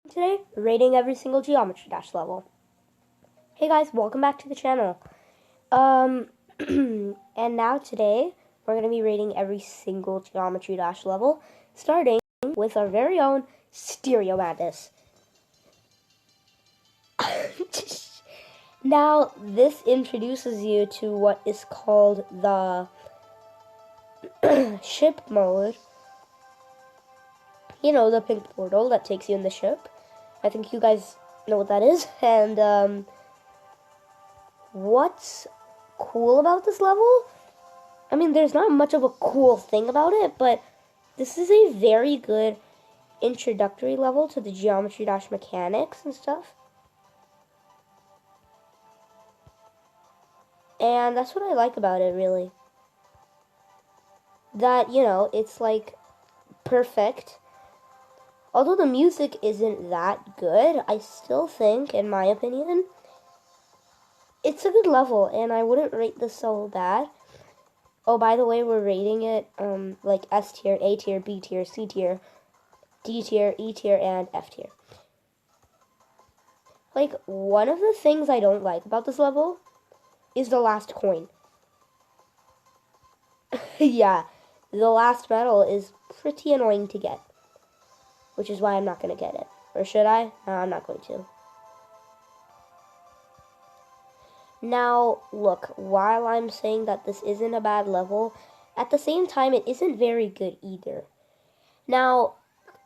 Today, rating every single Geometry Dash level. Hey guys, welcome back to the channel. And now today, we're going to be rating every single Geometry Dash level, starting with our very own Stereo Madness. Now, this introduces you to what is called the ship mode. You know, the pink portal that takes you in the ship. I think you guys know what that is. And, what's cool about this level? I mean, there's not much of a cool thing about it, but this is a very good introductory level to the Geometry Dash mechanics and stuff. And that's what I like about it, really. That, you know, it's like perfect. Although the music isn't that good, I still think, in my opinion, it's a good level, and I wouldn't rate this so bad. Oh, by the way, we're rating it like S tier, A tier, B tier, C tier, D tier, E tier, and F tier. Like, one of the things I don't like about this level is the last coin. Yeah, the last medal is pretty annoying to get, which is why I'm not going to get it. Or should I? No, I'm not going to. Now, look, while I'm saying that this isn't a bad level, at the same time, it isn't very good either. Now,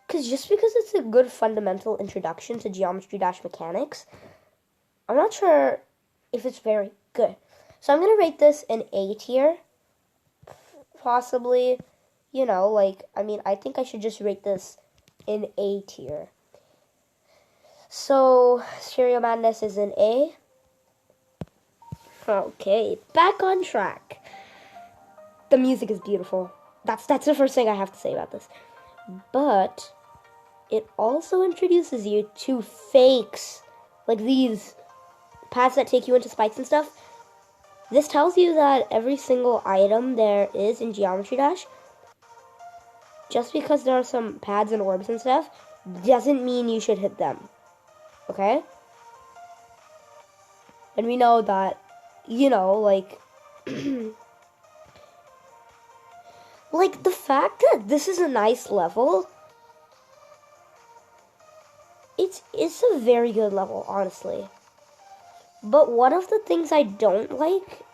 just because it's a good fundamental introduction to Geometry Dash mechanics, I'm not sure if it's very good. So I'm going to rate this an A tier. Possibly, you know, like, I mean, I think I should just rate this in A tier. So, Stereo Madness is an A. Okay, back on track. The music is beautiful. That's the first thing I have to say about this. But it also introduces you to fakes, like these paths that take you into spikes and stuff. This tells you that every single item there is in Geometry Dash, just because there are some pads and orbs and stuff, doesn't mean you should hit them. Okay? And we know that, you know, like, like the fact that this is a nice level, it's a very good level, honestly. But one of the things I don't like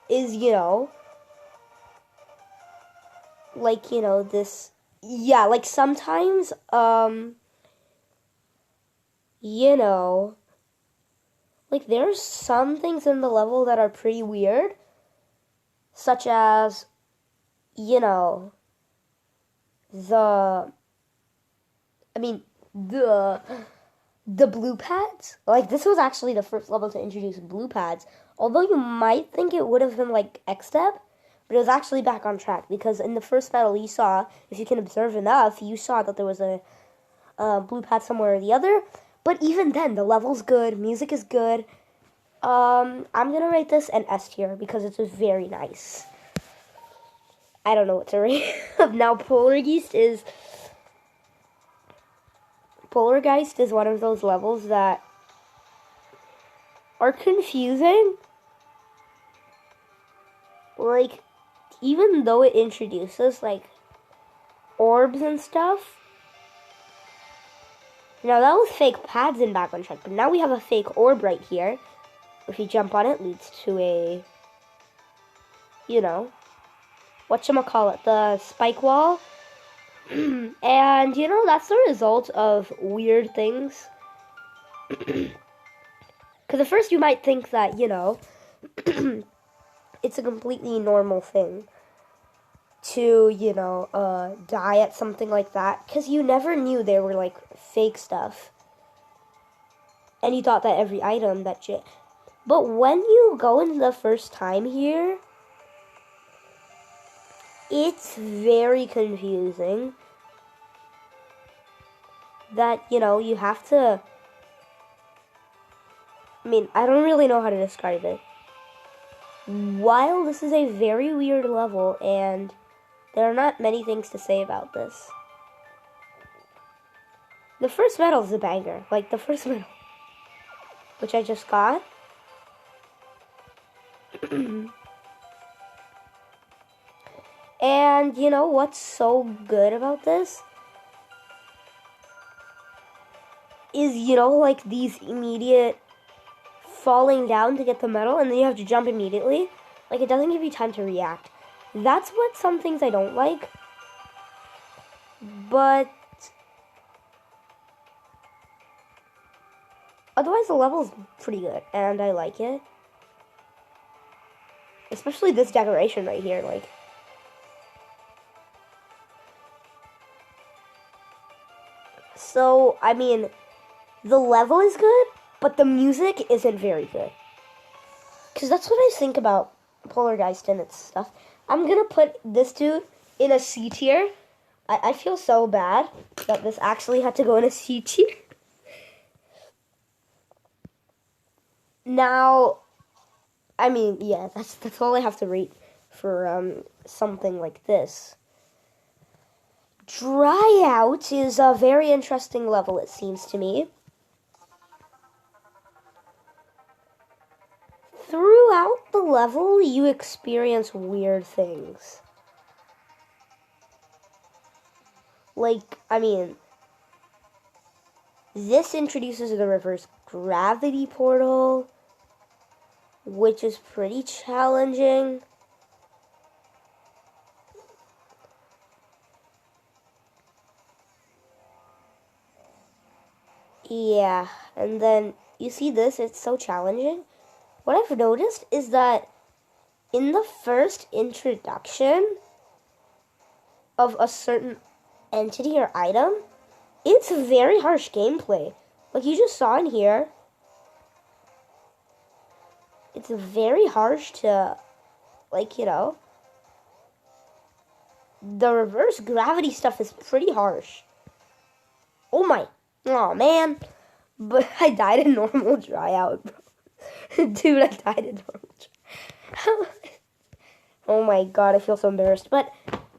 is, you know, like, you know, this, yeah, like sometimes, you know, like there's some things in the level that are pretty weird, such as, you know, the blue pads. Like, this was actually the first level to introduce blue pads, although you might think it would have been like X-Step, but it was actually back on track, because in the first battle you saw, if you can observe enough, you saw that there was a blue pad somewhere or the other. But even then, the level's good, music is good. I'm gonna rate this an S tier because it's very nice. I don't know what to rate. Now, Polargeist is one of those levels that are confusing. Like, even though it introduces, like, orbs and stuff. Now, that was fake pads in back on track, but now we have a fake orb right here. If you jump on it, leads to a, you know, whatchamacallit, the spike wall. And, you know, that's the result of weird things. Because at first you might think that, you know, it's a completely normal thing to, you know, die at something like that. Because you never knew there were, like, fake stuff. And you thought that every item that you... But when you go in the first time here, it's very confusing. That, you know, you have to... I mean, I don't really know how to describe it. While this is a very weird level, and there are not many things to say about this, The first medal is a banger. Like, the first medal, which I just got. And you know what's so good about this? Is, you know, like these immediate falling down to get the medal, and then you have to jump immediately. Like, it doesn't give you time to react. That's what some things I don't like. But otherwise, the level's pretty good, and I like it. Especially this decoration right here, like. So, I mean, the level is good, but the music isn't very good. Because that's what I think about Poltergeist and its stuff. I'm gonna put this dude in a C tier. I feel so bad that this actually had to go in a C tier. Now, I mean, yeah, that's all I have to rate for something like this. Dry Out is a very interesting level, it seems to me. Throughout the level, you experience weird things. Like, I mean, this introduces the reverse gravity portal, which is pretty challenging. Yeah, and then you see this, it's so challenging. What I've noticed is that in the first introduction of a certain entity or item, it's very harsh gameplay. Like you just saw in here, it's very harsh to, like, you know, the reverse gravity stuff is pretty harsh. Oh man, but I died in normal Dry Out, bro. Dude, I died in normal Dry Out. Oh my god, I feel so embarrassed. But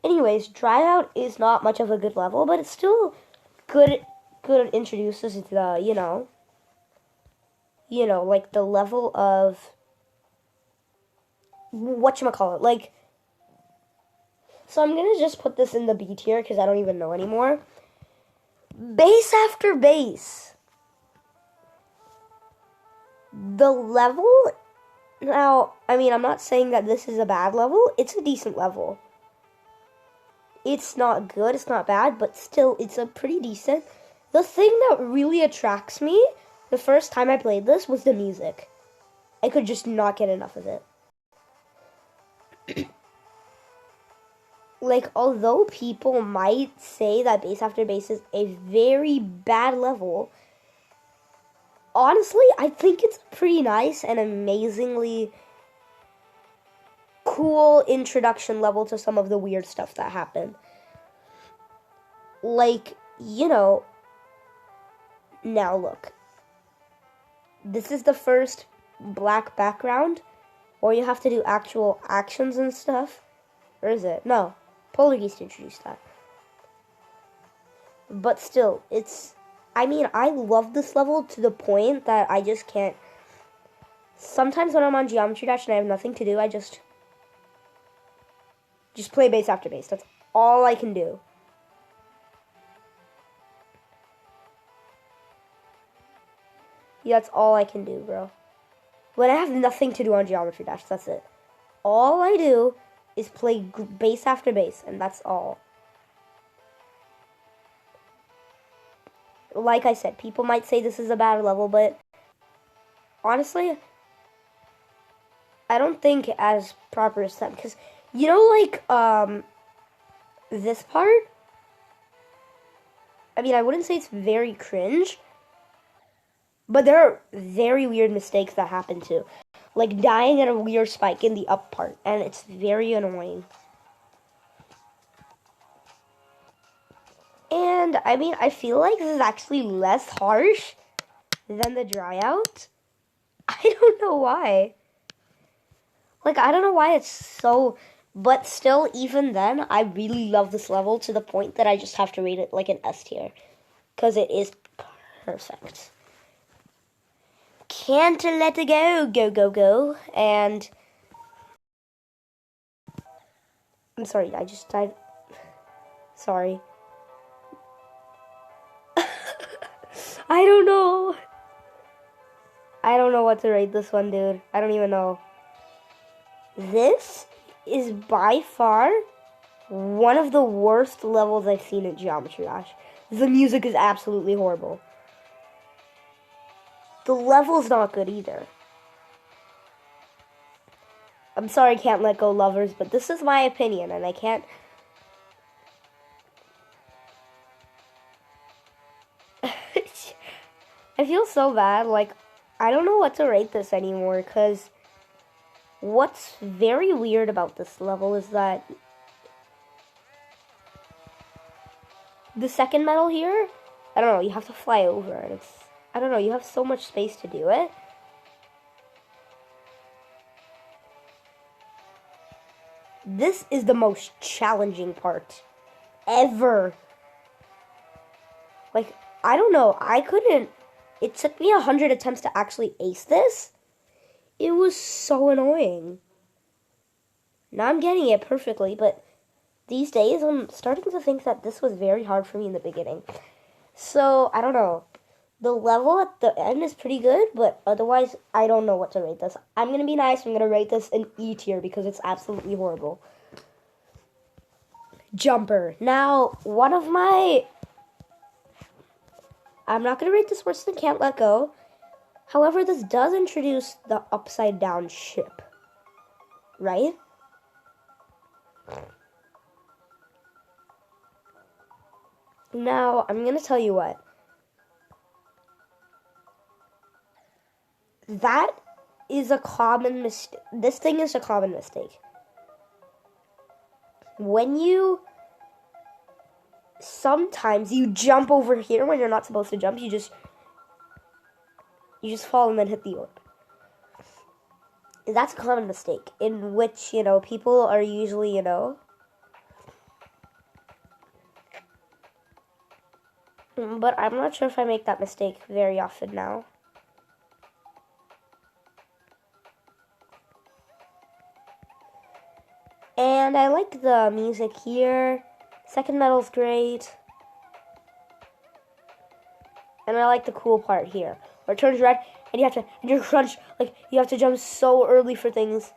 anyways, Dry Out is not much of a good level, but it's still good. It introduces the, you know, like the level of whatchamacallit, like. So I'm gonna just put this in the B tier because I don't even know anymore. Base after base. The level, now, I mean, I'm not saying that this is a bad level. It's a decent level. It's not good, it's not bad, but still, it's a pretty decent. The thing that really attracts me the first time I played this was the music. I could just not get enough of it. Like, although people might say that Base After Base is a very bad level, honestly, I think it's pretty nice and amazingly cool introduction level to some of the weird stuff that happened. Like, you know, now look. This is the first black background where you have to do actual actions and stuff. Or is it? No. Poltergeist introduced that. But still, it's... I mean, I love this level to the point that I just can't... Sometimes when I'm on Geometry Dash and I have nothing to do, I just play Base After Base. That's all I can do. Yeah, that's all I can do, bro. When I have nothing to do on Geometry Dash, that's it. All I do is play Base After Base, and that's all. Like I said, people might say this is a bad level, but honestly, I don't think as proper as them. Because, you know, like, this part? I mean, I wouldn't say it's very cringe, but there are very weird mistakes that happen too. Like dying at a weird spike in the up part, and it's very annoying. And, I mean, I feel like this is actually less harsh than the Dry Out. I don't know why. Like, I don't know why it's so... But still, even then, I really love this level to the point that I just have to rate it like an S tier. because it is perfect. Can't let it go. And I'm sorry, I just died. Sorry. I don't know. I don't know what to rate this one, dude. I don't even know. This is by far one of the worst levels I've seen in Geometry Dash. The music is absolutely horrible. The level's not good either. I'm sorry, Can't Let Go lovers, but this is my opinion, and I can't... I feel so bad, like, I don't know what to rate this anymore, because what's very weird about this level is that the second medal here, I don't know, you have to fly over it. It's, I don't know, you have so much space to do it. This is the most challenging part ever. Like, I don't know, I couldn't... It took me 100 attempts to actually ace this. It was so annoying. Now I'm getting it perfectly, but these days I'm starting to think that this was very hard for me in the beginning. So, I don't know. The level at the end is pretty good, but otherwise, I don't know what to rate this. I'm going to be nice. I'm going to rate this an E tier because it's absolutely horrible. Jumper. Now, one of my... I'm not going to rate this worse than Can't Let Go. However, this does introduce the upside down ship. Right? Now, I'm going to tell you what. That is a common mistake. This thing is a common mistake. When you... Sometimes you jump over here when you're not supposed to jump. You just fall and then hit the orb. That's a common mistake in which, people are usually, But I'm not sure if I make that mistake very often now. And I like the music here. Second medal's great. And I like the cool part here. Where it turns red and you're crunched, like you have to jump so early for things.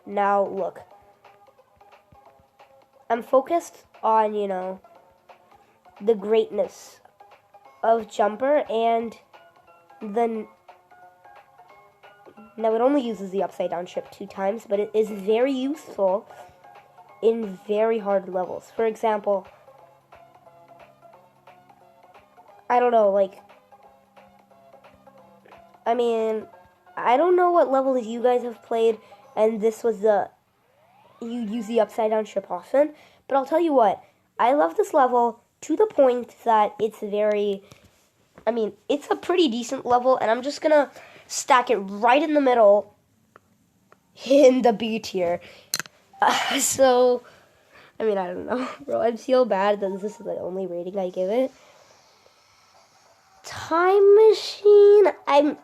Now look. I'm focused on, the greatness of Jumper and then now it only uses the upside down ship 2 times, but it is very useful in very hard levels. For example, I don't know, I don't know what levels you guys have played, and this was you use the upside down ship often, but I'll tell you what, I love this level to the point that it's it's a pretty decent level, and I'm just gonna stack it right in the middle in the B tier. So, I don't know, bro. I feel bad that this is the only rating I give it. Time Machine. I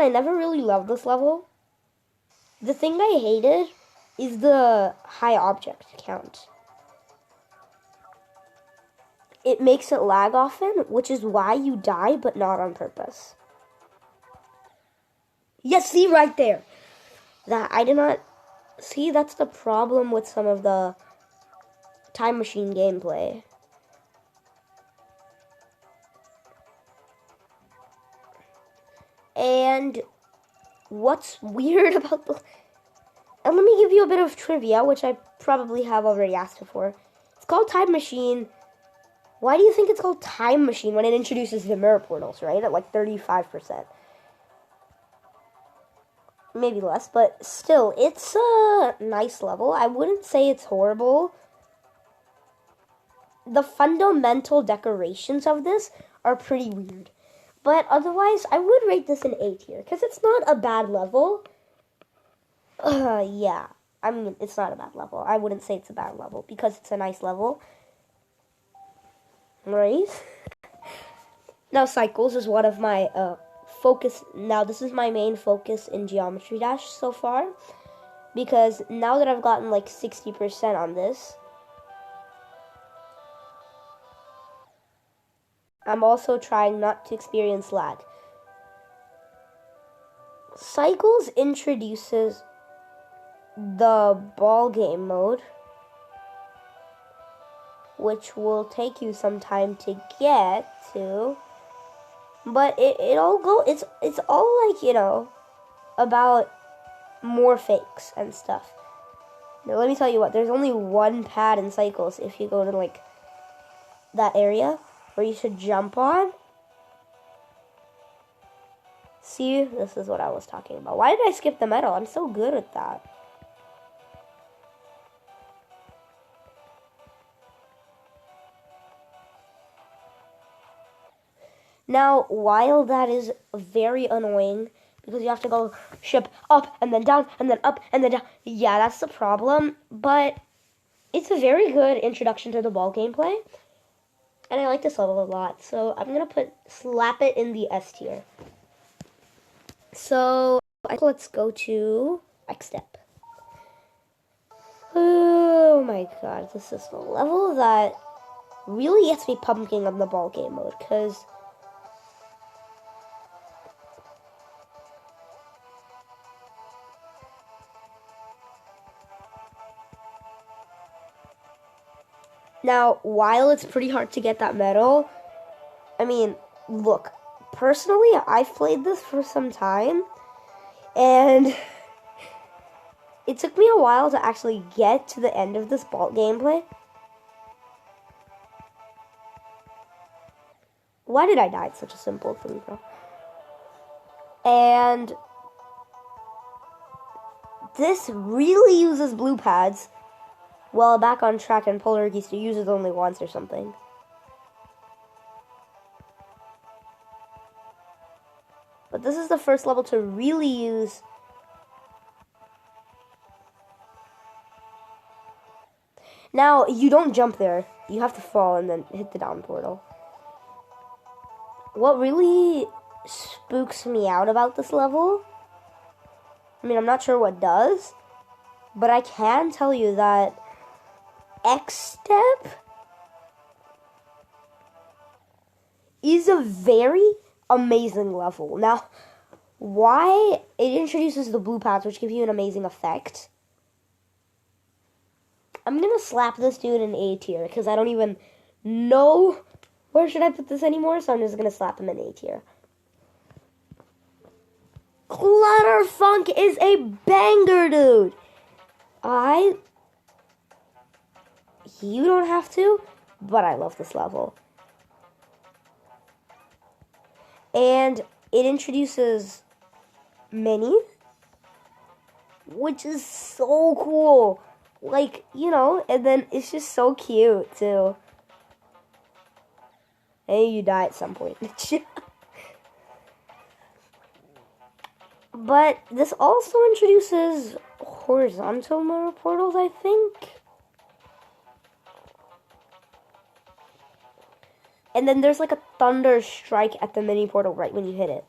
never really loved this level. The thing I hated is the high object count. It makes it lag often, which is why you die, but not on purpose. Yes, see right there. That I did not... See, that's the problem with some of the Time Machine gameplay. And what's weird about the... And let me give you a bit of trivia, which I probably have already asked before. It's called Time Machine. Why do you think it's called Time Machine when it introduces the mirror portals, right? At like 35%. Maybe less, but still, it's a nice level. I wouldn't say it's horrible. The fundamental decorations of this are pretty weird. But otherwise, I would rate this an A tier, because it's not a bad level. Yeah. I mean, it's not a bad level. I wouldn't say it's a bad level because it's a nice level. Right? Now, cycles is one of my focus. Now, this is my main focus in Geometry Dash so far. Because now that I've gotten like 60% on this, I'm also trying not to experience lag. Cycles introduces the ball game mode, which will take you some time to get to, but it all go it's all like, you know, about more fakes and stuff. Now let me tell you what, there's only one pad in Cycles if you go to like that area where you should jump on. See, this is what I was talking about. Why did I skip the medal? I'm so good at that. Now, while that is very annoying, because you have to go ship up and then down and then up and then down. Yeah, that's the problem, but it's a very good introduction to the ball gameplay, and I like this level a lot, so I'm going to slap it in the S tier. So, let's go to X Step. Oh my god, this is the level that really gets me pumping on the ball game mode, because now, while it's pretty hard to get that medal, I mean, look, personally, I've played this for some time, and it took me a while to actually get to the end of this ball gameplay. Why did I die? It's such a simple thing, bro. And this really uses blue pads. Well, Back on Track and Polar Geese uses only once or something. But this is the first level to really use. Now, you don't jump there. You have to fall and then hit the down portal. What really spooks me out about this level, I mean, I'm not sure what does, but I can tell you that X Step is a very amazing level. Now, why it introduces the blue pads, which give you an amazing effect. I'm gonna slap this dude in A tier because I don't even know where should I put this anymore, so I'm just gonna slap him in A tier. Clutterfunk is a banger, dude. You don't have to, but I love this level. And it introduces Minnie, which is so cool. Like, you know, and then it's just so cute, too. And you die at some point. But this also introduces horizontal mirror portals, I think. And then there's like a thunder strike at the mini portal right when you hit it.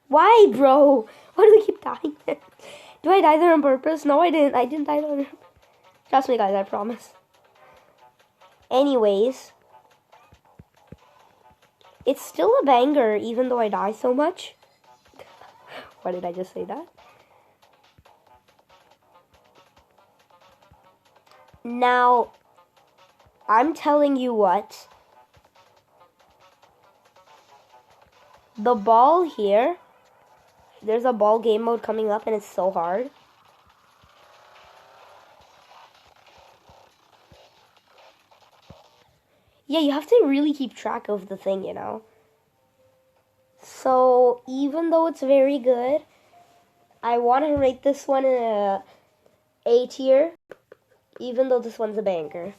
Why, bro? Why do we keep dying there? Do I die there on purpose? No, I didn't. I didn't die there. Trust me, guys, I promise. Anyways, it's still a banger even though I die so much. Why did I just say that? Now, I'm telling you what. The ball here, there's a ball game mode coming up and it's so hard. Yeah, you have to really keep track of the thing, you know. So, even though it's very good, I want to rate this one in A tier, even though this one's a banger.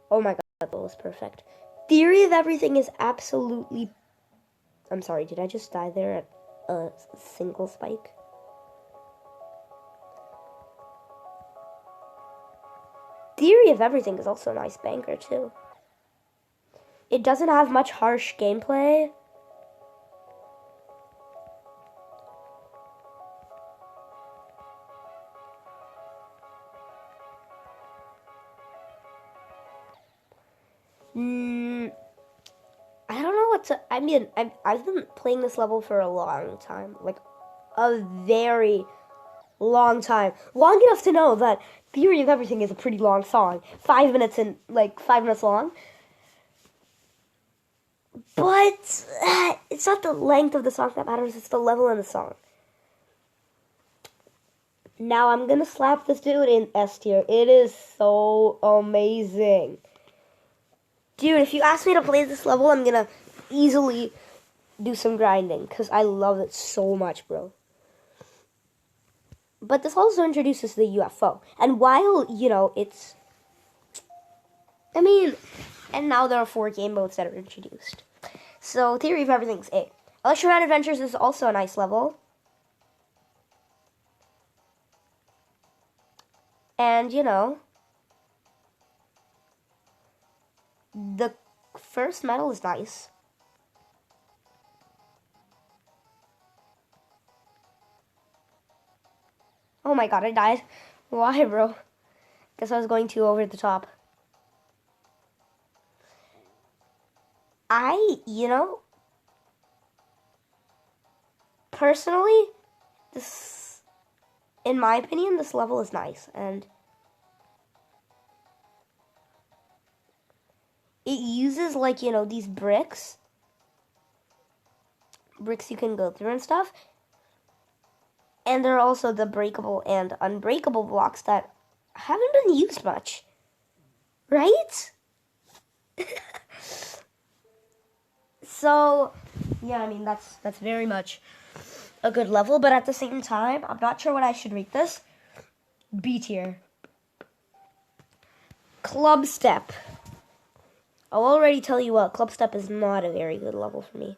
Oh my god, that was perfect. Theory of Everything is absolutely... I'm sorry, did I just die there at a single spike? Theory of Everything is also a nice banker, too. It doesn't have much harsh gameplay. I don't know what to... I mean, I've been playing this level for a long time. Like, a very long time. Long enough to know that Theory of Everything is a pretty long song. 5 minutes and, like, 5 minutes long. But it's not the length of the song that matters. It's the level in the song. Now I'm going to slap this dude in S tier. It is so amazing. Dude, if you ask me to play this level, I'm going to easily do some grinding. Because I love it so much, bro. But this also introduces the UFO. And while, you know, it's... I mean... And now there are 4 game modes that are introduced. So, Theory of Everything's A. Electroman Adventures is also a nice level. And, you know... The first medal is nice. Oh my god, I died. Why, bro? Guess I was going too over the top. You know, personally, this, in my opinion, this level is nice. And it uses, like, you know, these bricks. Bricks you can go through and stuff. And there are also the breakable and unbreakable blocks that haven't been used much. Right? So, yeah, I mean, that's very much a good level. But at the same time, I'm not sure what I should rate this. B tier. Club Step. I'll already tell you what, Club Step is not a very good level for me.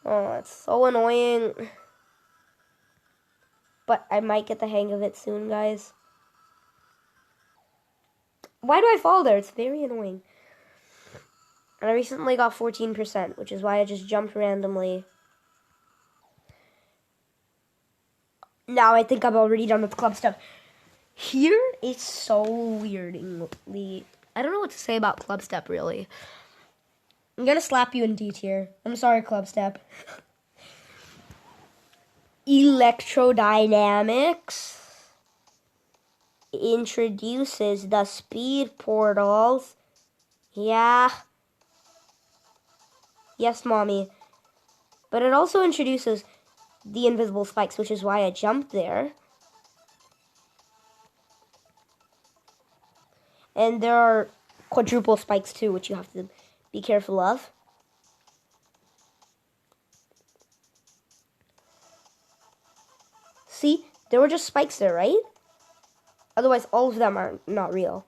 Oh, it's so annoying. But I might get the hang of it soon, guys. Why do I fall there? It's very annoying. And I recently got 14%, which is why I just jumped randomly. Now I think I'm already done with Club Step. Here, it's so weirdly... I don't know what to say about Club Step, really. I'm gonna slap you in D tier. I'm sorry, Club Step. Electrodynamics introduces the speed portals. Yeah. Yes, mommy. But it also introduces the invisible spikes, which is why I jumped there. And there are quadruple spikes too, which you have to be careful of. See, there were just spikes there, right? Otherwise, all of them are not real.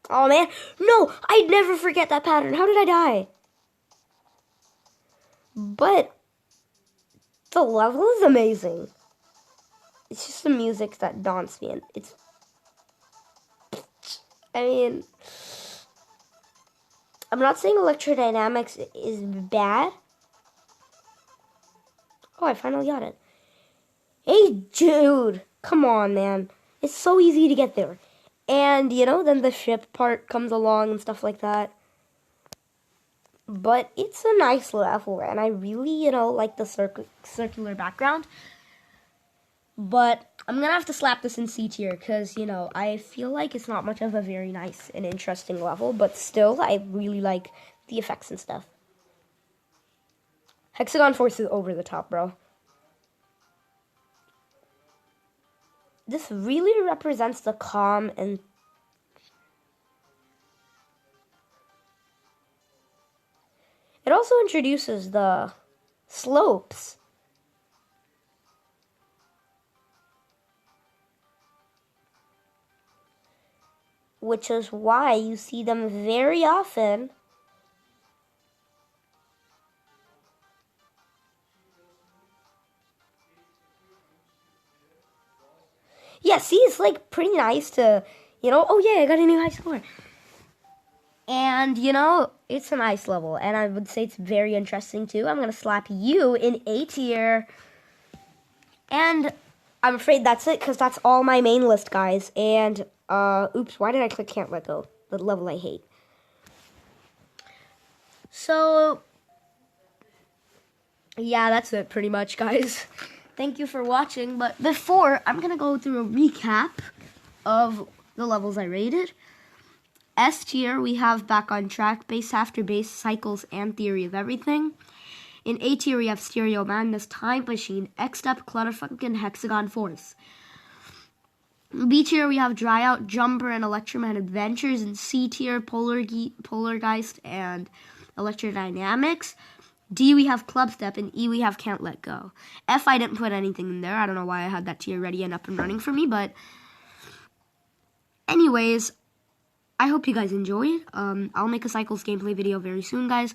Oh man, no! I'd never forget that pattern. How did I die? But the level is amazing. It's just the music that daunts me, and it's... I mean... I'm not saying electrodynamics is bad. Oh, I finally got it. Hey, dude! Come on, man. It's so easy to get there. And, you know, then the ship part comes along and stuff like that. But it's a nice level, and I really, you know, like the circular background. But I'm going to have to slap this in C tier because, you know, I feel like it's not much of a very nice and interesting level. But still, I really like the effects and stuff. Hexagon Force is over the top, bro. This really represents the calm and... It also introduces the slopes. which is why you see them very often. Yeah, see, it's like pretty nice to, oh yeah, I got a new high score. And, it's a nice level, and I would say it's very interesting too. I'm going to slap you in A tier. And I'm afraid that's it, because that's all my main list, guys. And, oops, why did I click Can't Let Go? The level I hate. So, yeah, that's it pretty much, guys. Thank you for watching, but before, I'm going to go through a recap of the levels I rated. S tier, we have Back on Track, Base After Base, Cycles, and Theory of Everything. In A tier, we have Stereo Madness, Time Machine, X-Step, Clutterfuck, and Hexagon Force. In B tier, we have Dry Out, Jumper, and Electroman Adventures. In C tier, Polargeist and Electrodynamics. D, we have Clubstep, and E, we have Can't Let Go. F, I didn't put anything in there. I don't know why I had that tier ready and up and running for me, but anyways, I hope you guys enjoyed. I'll make a Cycles gameplay video very soon, guys.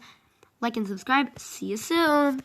Like and subscribe. See you soon.